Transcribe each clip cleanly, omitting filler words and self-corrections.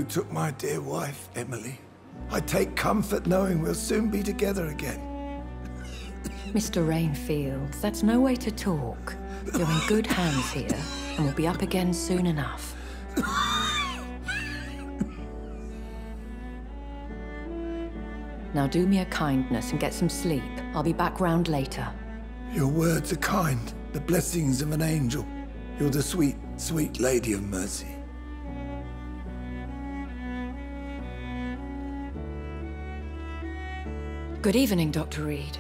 took my dear wife, Emily. I take comfort knowing we'll soon be together again. Mr. Rainfield, that's no way to talk. You're in good hands here, and we'll be up again soon enough. Now do me a kindness and get some sleep. I'll be back round later. Your words are kind, the blessings of an angel. You're the sweet, sweet Lady of Mercy. Good evening, Dr. Reed.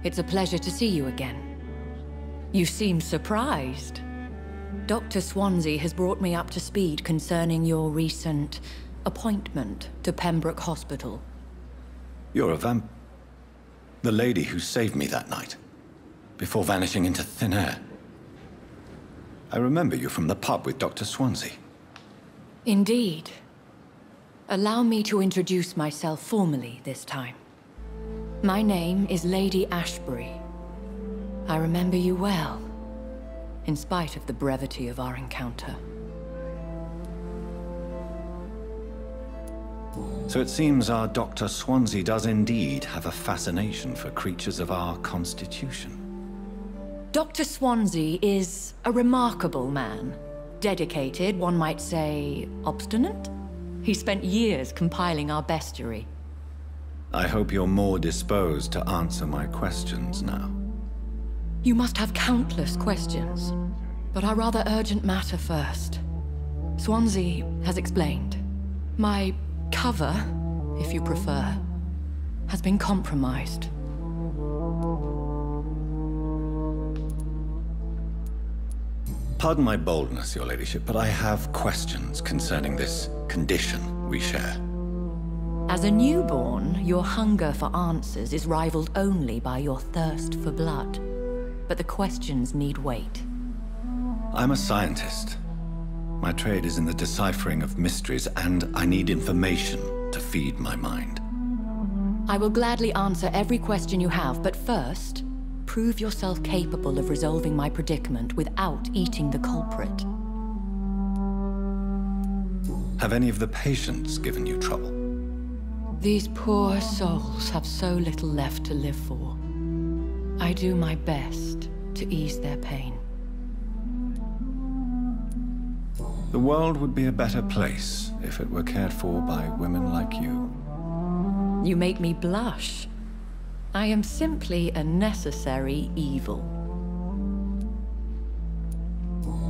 It's a pleasure to see you again. You seem surprised. Dr. Swansea has brought me up to speed concerning your recent appointment to Pembroke Hospital. You're a the lady who saved me that night, before vanishing into thin air. I remember you from the pub with Dr. Swansea. Indeed. Allow me to introduce myself formally this time. My name is Lady Ashbury. I remember you well, in spite of the brevity of our encounter. So it seems our Dr. Swansea does indeed have a fascination for creatures of our constitution. Dr. Swansea is a remarkable man. Dedicated, one might say, obstinate? He spent years compiling our bestiary. I hope you're more disposed to answer my questions now. You must have countless questions, but our rather urgent matter first. Swansea has explained. My cover, if you prefer, has been compromised. Pardon my boldness, Your Ladyship, but I have questions concerning this condition we share. As a newborn, your hunger for answers is rivaled only by your thirst for blood. But the questions need wait. I'm a scientist. My trade is in the deciphering of mysteries, and I need information to feed my mind. I will gladly answer every question you have, but first, prove yourself capable of resolving my predicament without eating the culprit. Have any of the patients given you trouble? These poor souls have so little left to live for. I do my best to ease their pain. The world would be a better place if it were cared for by women like you. You make me blush. I am simply a necessary evil.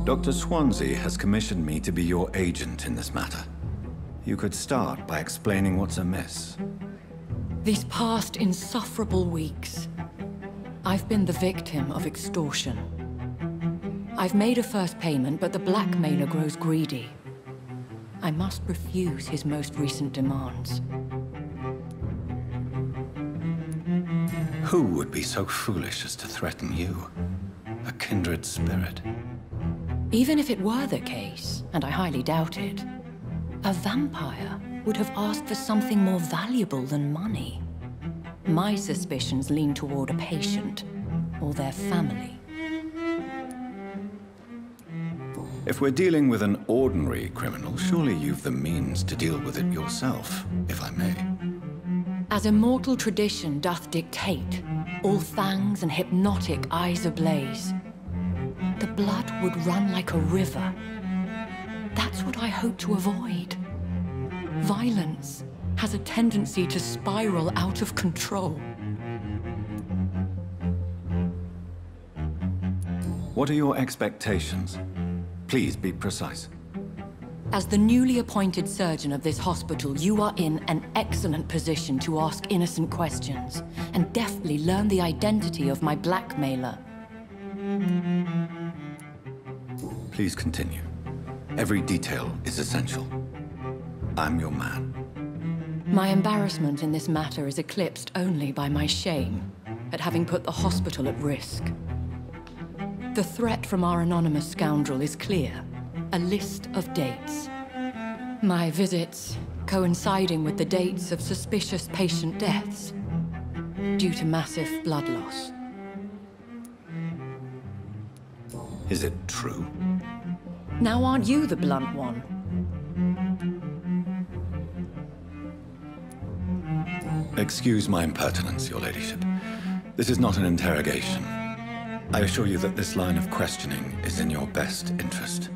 Dr. Swansea has commissioned me to be your agent in this matter. You could start by explaining what's amiss. These past insufferable weeks, I've been the victim of extortion. I've made a first payment, but the blackmailer grows greedy. I must refuse his most recent demands. Who would be so foolish as to threaten you? A kindred spirit. Even if it were the case, and I highly doubt it, a vampire would have asked for something more valuable than money. My suspicions lean toward a patient, or their family. If we're dealing with an ordinary criminal, surely you've the means to deal with it yourself, if I may. As immortal tradition doth dictate, all fangs and hypnotic eyes ablaze, the blood would run like a river. That's what I hope to avoid. Violence has a tendency to spiral out of control. What are your expectations? Please be precise. As the newly appointed surgeon of this hospital, you are in an excellent position to ask innocent questions and deftly learn the identity of my blackmailer. Please continue. Every detail is essential. I'm your man. My embarrassment in this matter is eclipsed only by my shame at having put the hospital at risk. The threat from our anonymous scoundrel is clear. A list of dates. My visits coinciding with the dates of suspicious patient deaths due to massive blood loss. Is it true? Now aren't you the blunt one? Excuse my impertinence, your ladyship. This is not an interrogation. I assure you that this line of questioning is in your best interest.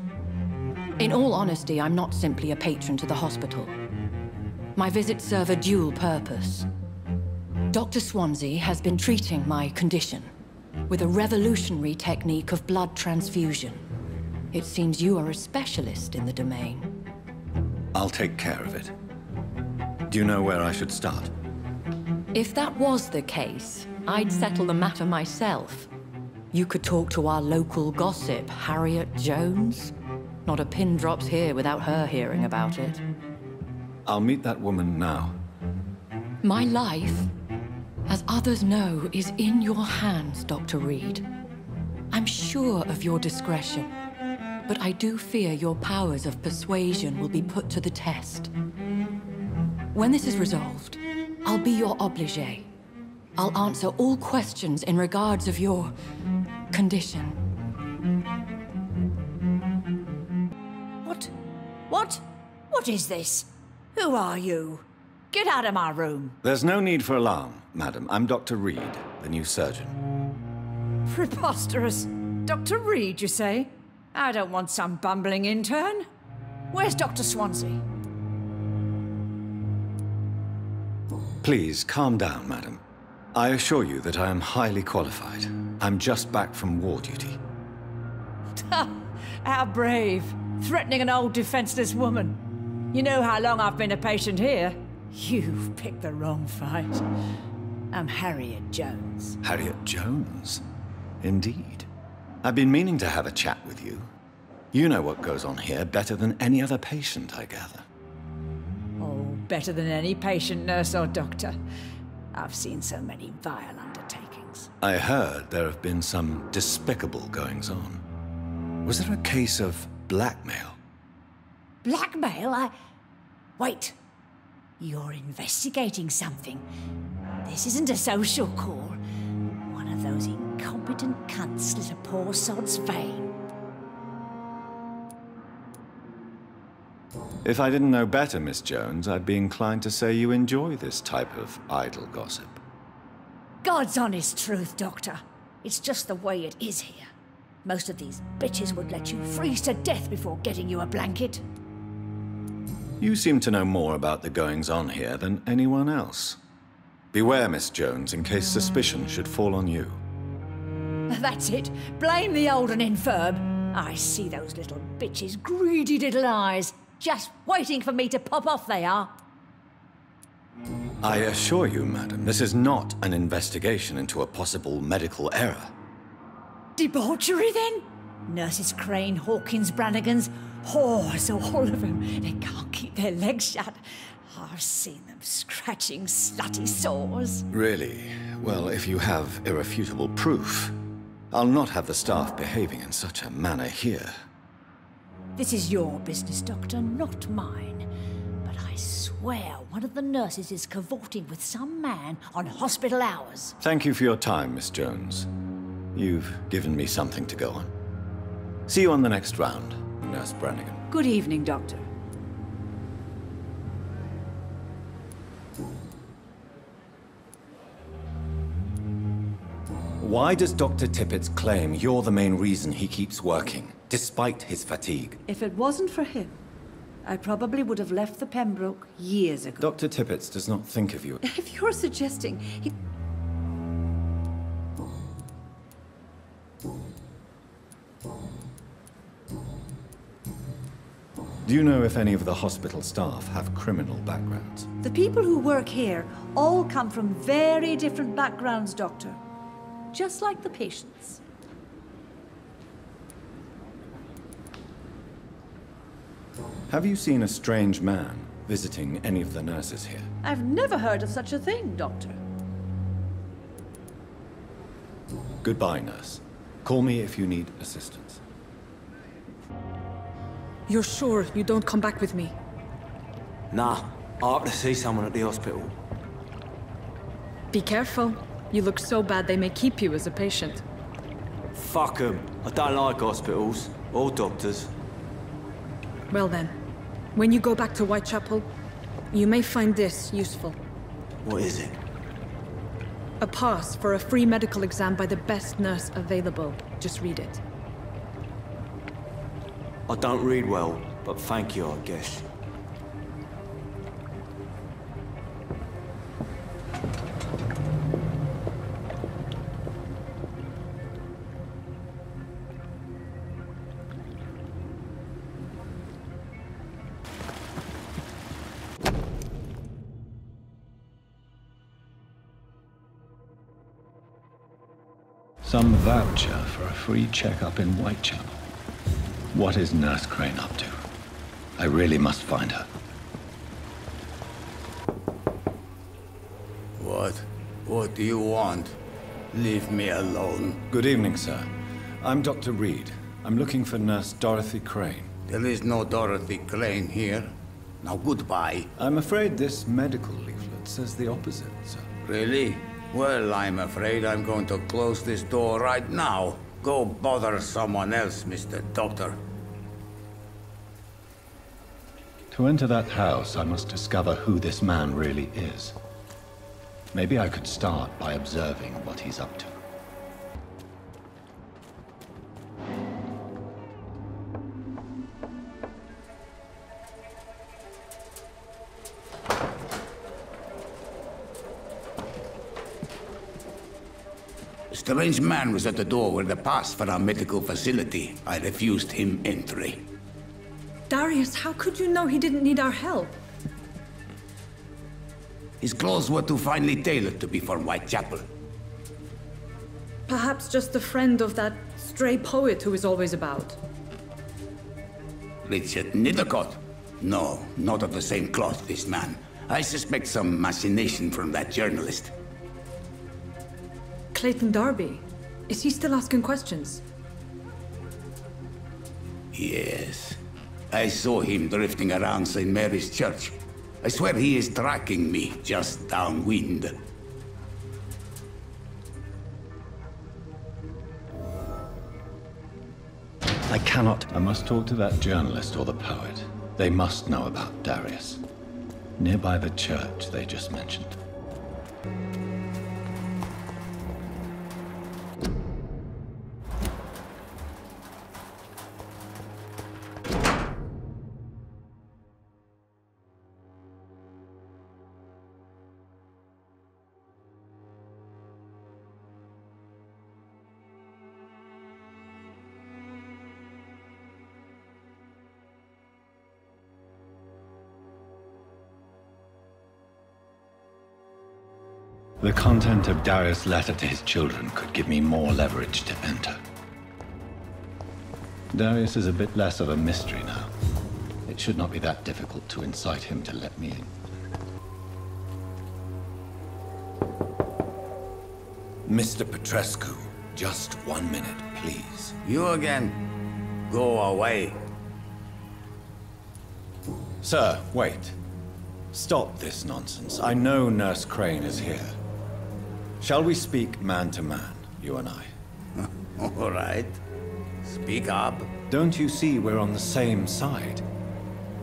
In all honesty, I'm not simply a patron to the hospital. My visits serve a dual purpose. Dr. Swansea has been treating my condition with a revolutionary technique of blood transfusion. It seems you are a specialist in the domain. I'll take care of it. Do you know where I should start? If that was the case, I'd settle the matter myself. You could talk to our local gossip, Harriet Jones. Not a pin drops here without her hearing about it. I'll meet that woman now. My life, as others know, is in your hands, Dr. Reed. I'm sure of your discretion, but I do fear your powers of persuasion will be put to the test. When this is resolved, I'll be your obligé. I'll answer all questions in regards of your condition. What is this? Who are you? Get out of my room. There's no need for alarm, madam. I'm Dr. Reed, the new surgeon. Preposterous. Dr. Reed, you say? I don't want some bumbling intern. Where's Dr. Swansea? Please, calm down, madam. I assure you that I am highly qualified. I'm just back from war duty. How brave. Threatening an old defenseless woman. You know how long I've been a patient here? You've picked the wrong fight. I'm Harriet Jones. Harriet Jones? Indeed. I've been meaning to have a chat with you. You know what goes on here better than any other patient, I gather. Oh, better than any patient, nurse or doctor. I've seen so many vile undertakings. I heard there have been some despicable goings-on. Was there a case of blackmail? Blackmail? Wait. You're investigating something. This isn't a social call. One of those incompetent cunts slit a poor sod's vein. If I didn't know better, Miss Jones, I'd be inclined to say you enjoy this type of idle gossip. God's honest truth, Doctor. It's just the way it is here. Most of these bitches would let you freeze to death before getting you a blanket. You seem to know more about the goings-on here than anyone else. Beware, Miss Jones, in case suspicion should fall on you. That's it. Blame the old and infirm. I see those little bitches' greedy little eyes. Just waiting for me to pop off, they are. I assure you, madam, this is not an investigation into a possible medical error. Debauchery, then? Nurses Crane, Hawkins, Brannigans, whores, all of them. They can't keep their legs shut. I've seen them scratching slutty sores. Really? Well, if you have irrefutable proof, I'll not have the staff behaving in such a manner here. This is your business, Doctor, not mine. But I swear one of the nurses is cavorting with some man on hospital hours. Thank you for your time, Miss Jones. You've given me something to go on. See you on the next round, Nurse Brannigan. Good evening, Doctor. Why does Dr. Tippett claim you're the main reason he keeps working, despite his fatigue? If it wasn't for him, I probably would have left the Pembroke years ago. Dr. Tippett does not think of you. If you're suggesting he... Do you know if any of the hospital staff have criminal backgrounds? The people who work here all come from very different backgrounds, Doctor. Just like the patients. Have you seen a strange man visiting any of the nurses here? I've never heard of such a thing, Doctor. Goodbye, nurse. Call me if you need assistance. You're sure you don't come back with me? Nah, I have to see someone at the hospital. Be careful. You look so bad they may keep you as a patient. Fuck 'em. I don't like hospitals, or doctors. Well then, when you go back to Whitechapel, you may find this useful. What is it? A pass for a free medical exam by the best nurse available. Just read it. I don't read well, but thank you, I guess. Some voucher for a free checkup in Whitechapel. What is Nurse Crane up to? I really must find her. What do you want? Leave me alone. Good evening, sir. I'm Dr. Reed. I'm looking for Nurse Dorothy Crane. There is no Dorothy Crane here. Now goodbye. I'm afraid this medical leaflet says the opposite, sir. Really? Well, I'm afraid I'm going to close this door right now. Go bother someone else, Mr. Doctor. To enter that house, I must discover who this man really is. Maybe I could start by observing what he's up to. A strange man was at the door with a pass for our medical facility. I refused him entry. Darius, how could you know he didn't need our help? His clothes were too finely tailored to be from Whitechapel. Perhaps just a friend of that stray poet who is always about. Richard Nithercott? No, not of the same cloth, this man. I suspect some machination from that journalist. Clayton Darby. Is he still asking questions? Yes. I saw him drifting around St. Mary's Church. I swear he is tracking me just downwind. I cannot. I must talk to that journalist or the poet. They must know about Darius. Nearby the church they just mentioned. The content of Darius' letter to his children could give me more leverage to enter. Darius is a bit less of a mystery now. It should not be that difficult to incite him to let me in. Mr. Petrescu, just 1 minute, please. You again? Go away. Sir, wait. Stop this nonsense. I know Nurse Crane is here. Shall we speak man to man, you and I? All right. Speak up. Don't you see we're on the same side?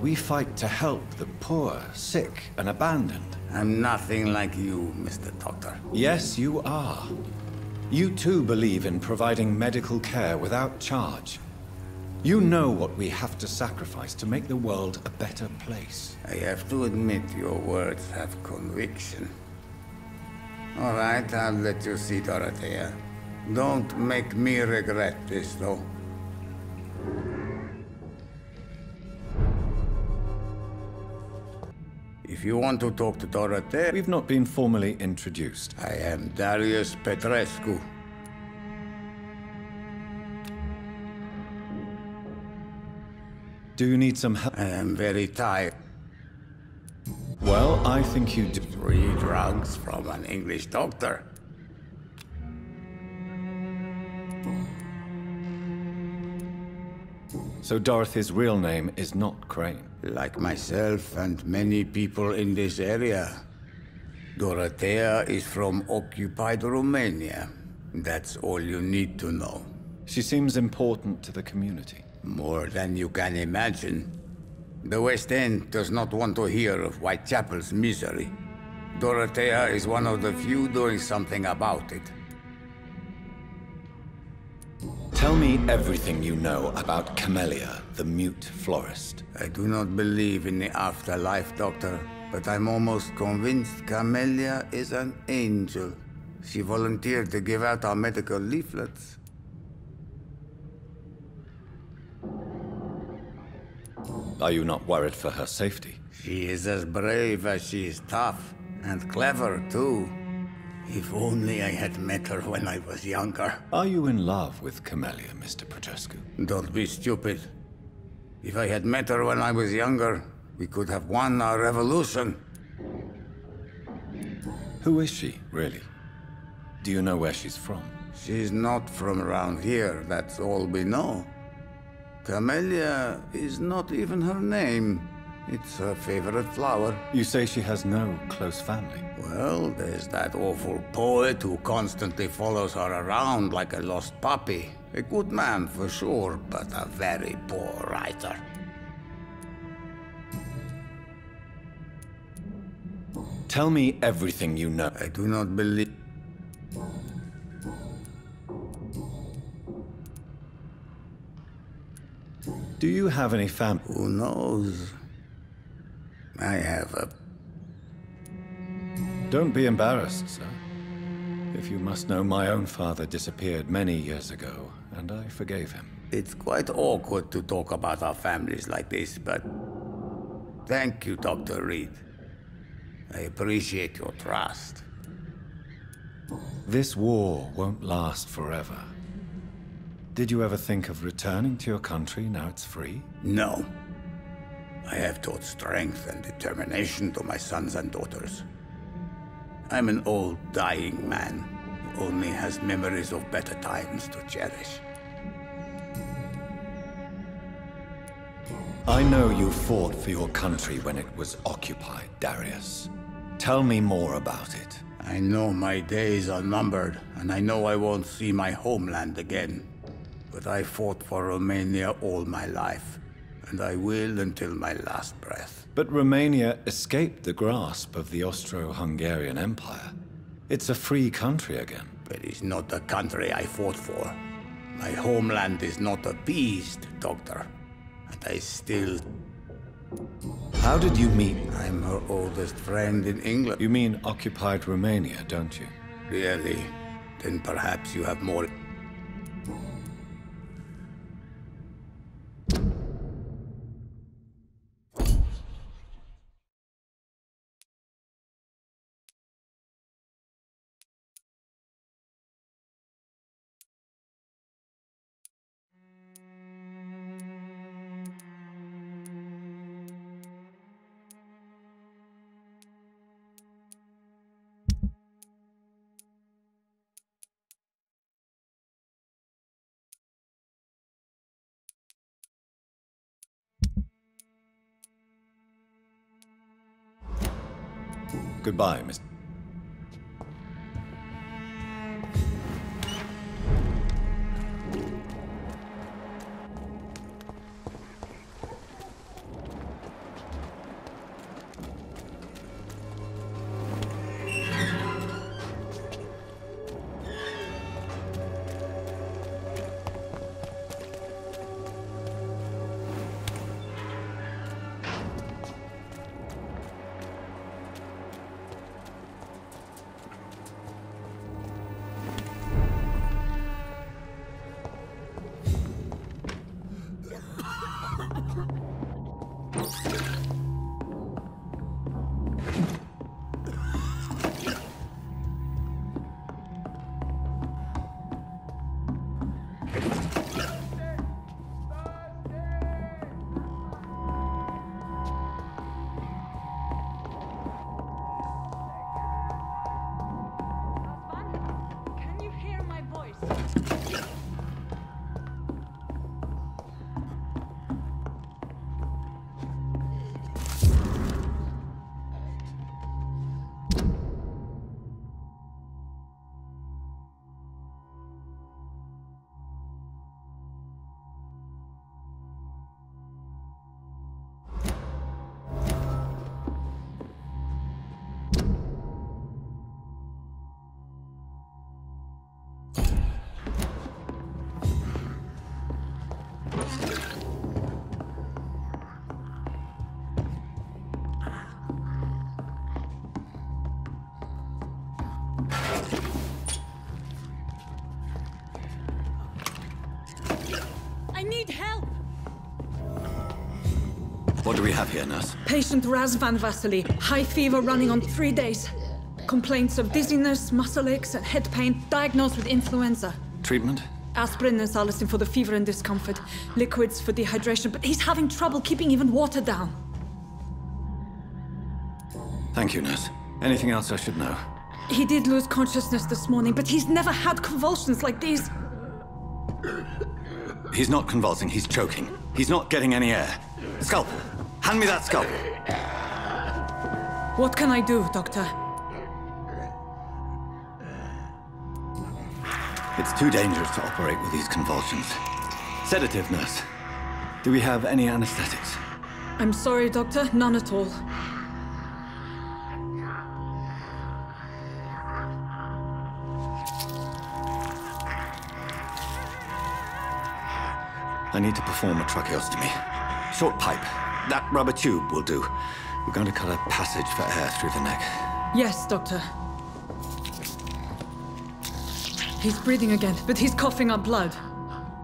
We fight to help the poor, sick, and abandoned. I'm nothing like you, Mr. Doctor. Yes, you are. You too believe in providing medical care without charge. You know what we have to sacrifice to make the world a better place. I have to admit your words have conviction. All right, I'll let you see Dorothea. Don't make me regret this, though. If you want to talk to Dorothea... We've not been formally introduced. I am Darius Petrescu. Do you need some help? I am very tired. Well, I think you do. 3 drugs from an English doctor. So Dorothy's real name is not Crane? Like myself and many people in this area. Dorothea is from occupied Romania. That's all you need to know. She seems important to the community. More than you can imagine. The West End does not want to hear of Whitechapel's misery. Dorothea is one of the few doing something about it. Tell me everything you know about Camellia, the mute florist. I do not believe in the afterlife, Doctor, but I'm almost convinced Camellia is an angel. She volunteered to give out our medical leaflets. Are you not worried for her safety? She is as brave as she is tough, and clever too. If only I had met her when I was younger. Are you in love with Camellia, Mr. Progescu? Don't be stupid. If I had met her when I was younger, we could have won our revolution. Who is she, really? Do you know where she's from? She's not from around here, that's all we know. Camellia is not even her name. It's her favorite flower. You say she has no close family? Well, there's that awful poet who constantly follows her around like a lost puppy. A good man for sure, but a very poor writer. Tell me everything you know. I do not believe... Do you have any family? Who knows? I have a... Don't be embarrassed, sir. If you must know, my own father disappeared many years ago, and I forgave him. It's quite awkward to talk about our families like this, but... Thank you, Dr. Reed. I appreciate your trust. This war won't last forever. Did you ever think of returning to your country now it's free? No. I have taught strength and determination to my sons and daughters. I'm an old, dying man who only has memories of better times to cherish. I know you fought for your country when it was occupied, Darius. Tell me more about it. I know my days are numbered, and I know I won't see my homeland again. But I fought for Romania all my life, and I will until my last breath. But Romania escaped the grasp of the Austro-Hungarian Empire. It's a free country again. It is not the country I fought for. My homeland is not appeased, Doctor. And I still... How did you meet? I'm her oldest friend in England. You mean occupied Romania, don't you? Really? Then perhaps you have more... Goodbye, Mr. I need help! What do we have here, nurse? Patient Raz Van Vasily. High fever running on 3 days. Complaints of dizziness, muscle aches, and head pain. Diagnosed with influenza. Treatment? Aspirin and salicin for the fever and discomfort. Liquids for dehydration, but he's having trouble keeping even water down. Thank you, nurse. Anything else I should know? He did lose consciousness this morning, but he's never had convulsions like these. He's not convulsing, he's choking. He's not getting any air. Scalpel! Hand me that scalpel! What can I do, Doctor? It's too dangerous to operate with these convulsions. Sedative, nurse. Do we have any anesthetics? I'm sorry, Doctor. None at all. I need to perform a tracheostomy. Short pipe. That rubber tube will do. We're going to cut a passage for air through the neck. Yes, Doctor. He's breathing again, but he's coughing up blood.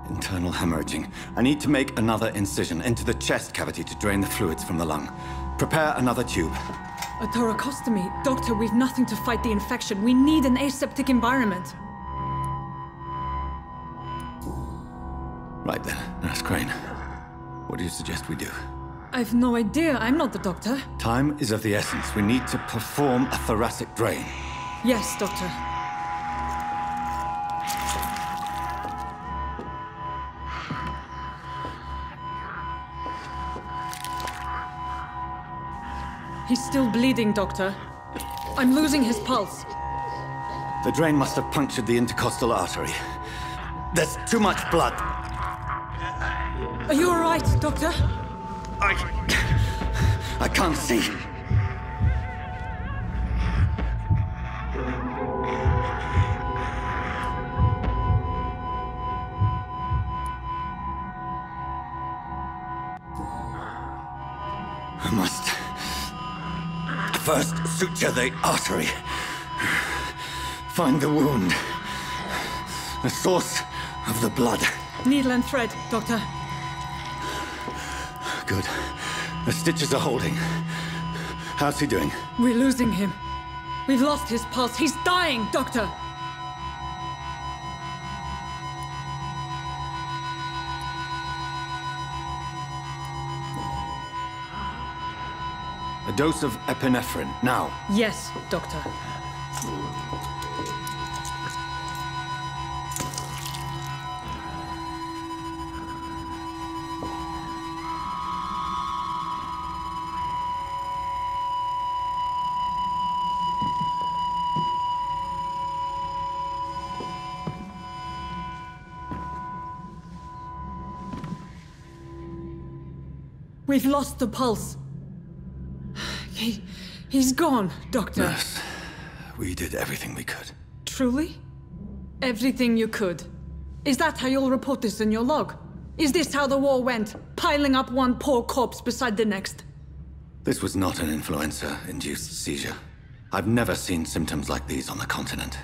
Internal hemorrhaging. I need to make another incision into the chest cavity to drain the fluids from the lung. Prepare another tube. A thoracostomy? Doctor, we've nothing to fight the infection. We need an aseptic environment. Right then, Nurse Crane. What do you suggest we do? I've no idea. I'm not the doctor. Time is of the essence. We need to perform a thoracic drain. Yes, Doctor. He's still bleeding, Doctor. I'm losing his pulse. The drain must have punctured the intercostal artery. There's too much blood. Are you all right, Doctor? I can't see. I must first suture the artery. Find the wound. The source of the blood. Needle and thread, Doctor. Good. The stitches are holding. How's he doing? We're losing him. We've lost his pulse. He's dying, Doctor! A dose of epinephrine, now. Yes, Doctor. We've lost the pulse. He's gone, Doctor. Nurse, we did everything we could. Truly? Everything you could? Is that how you'll report this in your log? Is this how the war went? Piling up one poor corpse beside the next? This was not an influenza-induced seizure. I've never seen symptoms like these on the continent.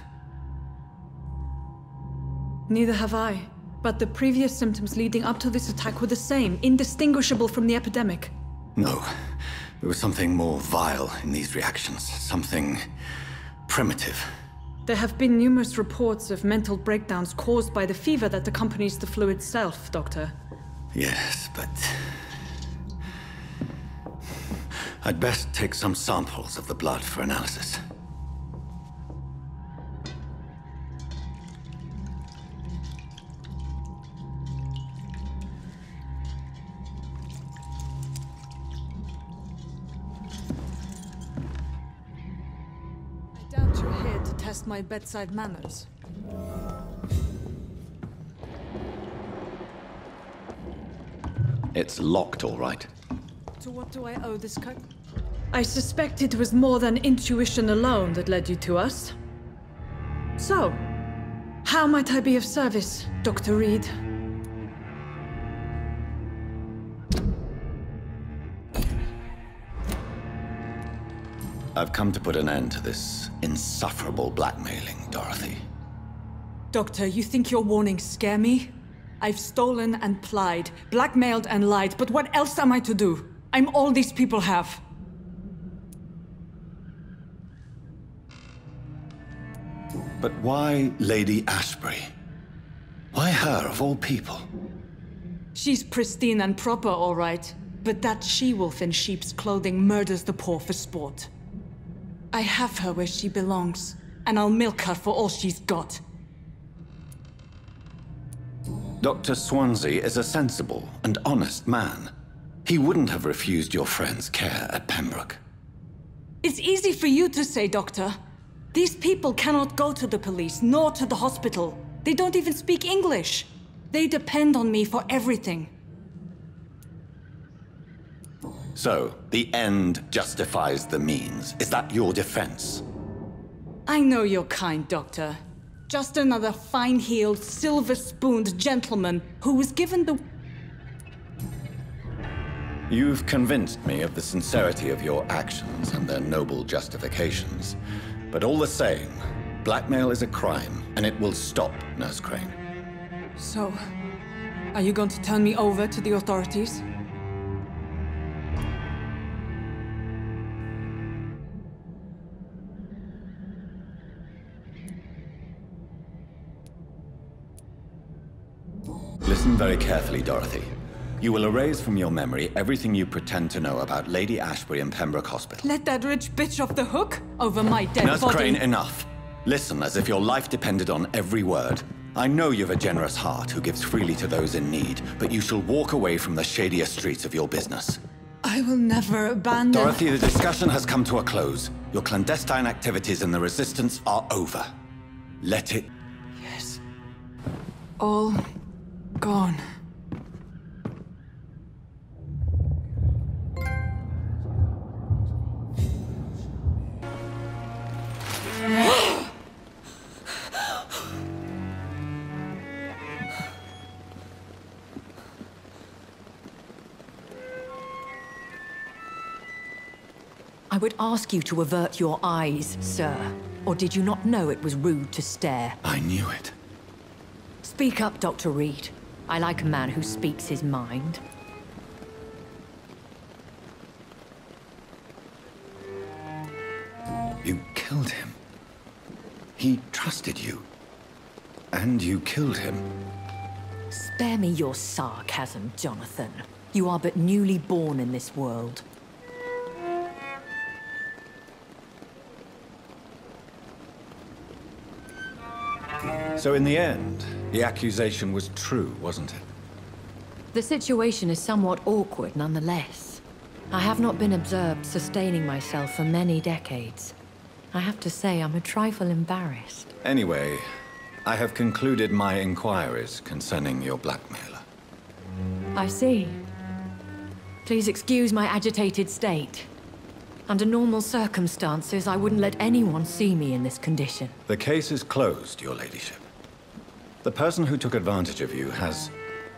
Neither have I. But the previous symptoms leading up to this attack were the same, indistinguishable from the epidemic. No. There was something more vile in these reactions. Something primitive. There have been numerous reports of mental breakdowns caused by the fever that accompanies the flu itself, Doctor. Yes, but I'd best take some samples of the blood for analysis. My bedside manners. It's locked, all right. To what do I owe this cut? I suspect it was more than intuition alone that led you to us. So, how might I be of service, Dr. Reed? I've come to put an end to this insufferable blackmailing, Dorothy. Doctor, you think your warnings scare me? I've stolen and plied, blackmailed and lied, but what else am I to do? I'm all these people have. But why Lady Ashbury? Why her, of all people? She's pristine and proper, all right. But that she-wolf in sheep's clothing murders the poor for sport. I have her where she belongs, and I'll milk her for all she's got. Dr. Swansea is a sensible and honest man. He wouldn't have refused your friend's care at Pembroke. It's easy for you to say, Doctor. These people cannot go to the police, nor to the hospital. They don't even speak English. They depend on me for everything. So, the end justifies the means. Is that your defense? I know you're kind, Doctor. Just another fine-heeled, silver-spooned gentleman who was given the... You've convinced me of the sincerity of your actions and their noble justifications. But all the same, blackmail is a crime, and it will stop, Nurse Crane. So, are you going to turn me over to the authorities? Listen very carefully, Dorothy. You will erase from your memory everything you pretend to know about Lady Ashbury and Pembroke Hospital. Let that rich bitch off the hook over my dead Nurse body. Crane, enough. Listen as if your life depended on every word. I know you've a generous heart who gives freely to those in need, but you shall walk away from the shadier streets of your business. I will never abandon... Dorothy, the discussion has come to a close. Your clandestine activities in the Resistance are over. Let it... Yes. All gone. I would ask you to avert your eyes, sir. Or did you not know it was rude to stare? I knew it. Speak up, Dr. Reed. I like a man who speaks his mind. You killed him. He trusted you. And you killed him. Spare me your sarcasm, Jonathan. You are but newly born in this world. So in the end, the accusation was true, wasn't it? The situation is somewhat awkward nonetheless. I have not been observed sustaining myself for many decades. I have to say I'm a trifle embarrassed. Anyway, I have concluded my inquiries concerning your blackmailer. I see. Please excuse my agitated state. Under normal circumstances, I wouldn't let anyone see me in this condition. The case is closed, Your Ladyship. The person who took advantage of you has,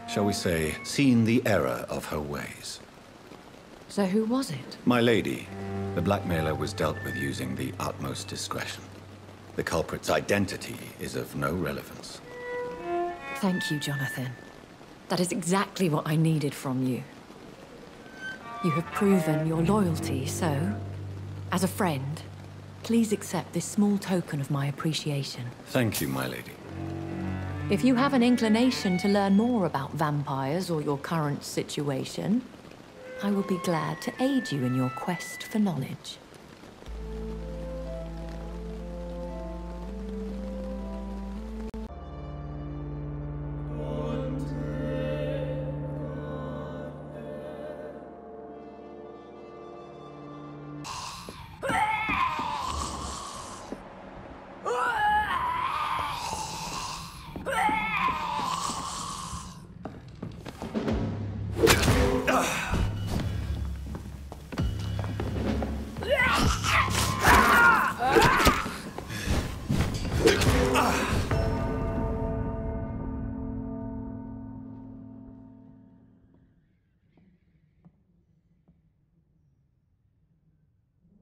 shall we say, seen the error of her ways. So who was it? My lady, the blackmailer was dealt with using the utmost discretion. The culprit's identity is of no relevance. Thank you, Jonathan. That is exactly what I needed from you. You have proven your loyalty, so, as a friend, please accept this small token of my appreciation. Thank you, my lady. If you have an inclination to learn more about vampires or your current situation, I will be glad to aid you in your quest for knowledge.